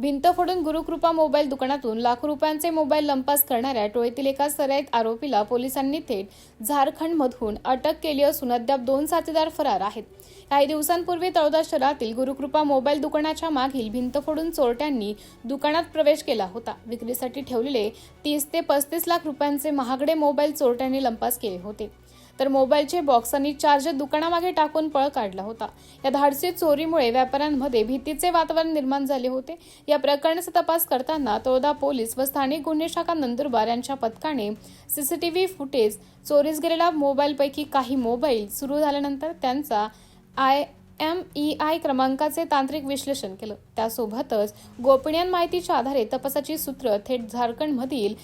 भिंत फोडून गुरुकृपा मोबाईल दुकानातून लाखो रुपयांचे मोबाईल लंपास करणाऱ्या टोळीतील एका सराईत आरोपीला पोलिसांनी थेट झारखंडमधून अटक केली असून अद्याप 2 साथीदार फरार आहेत। काही दिवसांपूर्वी तळोदा शहरातील गुरुकृपा मोबाईल दुकानाच्या मागील भिंत फोडून चोरट्यांनी दुकानात प्रवेश केला होता। विक्रीसाठी ठेवलेले 30 ते 35 लाख रुपयांचे महागडे मोबाईल चोरट्यांनी लंपास केले होते, तर मोबाईलचे बॉक्स आणि चार्जर दुकानामागे टाकून पळ काढला होता। या धाडसी चोरीमुळे व्यापाऱ्यांमध्ये भीतीचे वातावरण निर्माण झाले होते। या प्रकरणाचा तपास करताना तळोदा पोलीस व स्थानिक गुन्हे शाखा नंदुरबार यांच्या पथकाने सीसीटीव्ही फुटेज, चोरीस गेलेल्या मोबाईलपैकी काही मोबाईल सुरू झाल्यानंतर त्यांचा IMEI क्रमांकाचे तांत्रिक विश्लेषण केलं। त्यासोबतच गोपनीय माहितीच्या आधारे तपासाची सूत्र थेट झारखंडमधील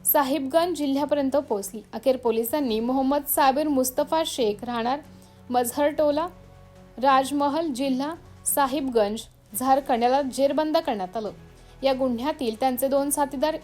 साहिबगंज जिल्ह्यापर्यंत पोहोचली। अखेर पोलिसांनी मोहम्मद साबिर मुस्तफा शेख राहणार मझहरटोला, राजमहल, जिल्हा साहिबगंज, झारखंड याला जेरबंद करण्यात आलं। या गुन्ह्यातील त्यांचे 2 साथीदार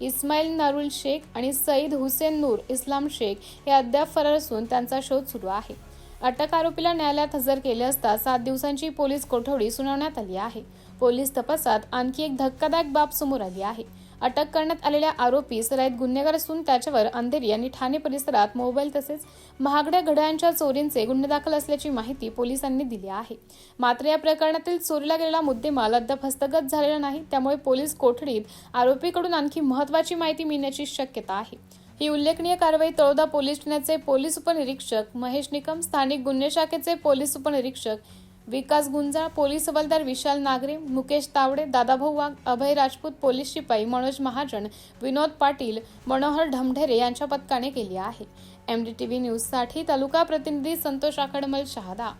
इस्माईल नारुल शेख आणि सईद हुसेन नूर इस्लाम शेख हे अद्याप फरार असून त्यांचा शोध सुरू आहे। अटक आरोपीला न्यायालयात हजर केले असता 7 दिवसांची पोलीस कोठडी सुनावण्यात आली आहे। पोलीस तपासात आणखी एक धक्कादायक बाब समोर आली आहे। अटक करण्यात आलेल्या आरोपी सराईत गुन्हेगार असून त्याच्यावर अंधेरी आणि ठाणे परिसरात मोबाईल तसेच महागड्या घड्याळांच्या चोरींचे गुन्हे दाखल असल्याची माहिती पोलिसांनी दिली आहे। मात्र या प्रकरणातील चोरीला गेलेला मुद्देमाल अद्याप हस्तगत झालेला नाही, त्यामुळे पोलीस कोठडीत आरोपीकडून आणखी महत्त्वाची माहिती मिळण्याची शक्यता आहे। ही उल्लेखनीय कारवाई तळोदा पोलीस ठाण्याचे पोलीस उपनिरीक्षक महेश निकम, स्थानिक गुन्हे शाखेचे पोलीस उपनिरीक्षक विकास गुंजाळ, पोलीस हवालदार विशाल नागरे, मुकेश तावडे, दादाभाऊ वाघ, अभय राजपूत, पोलीस शिपाई मनोज महाजन, विनोद पाटील, मनोहर ढमढेरे यांच्या पथकाने केली आहे। MDTV न्यूजसाठी तालुका प्रतिनिधी संतोष आखडमल शहादा।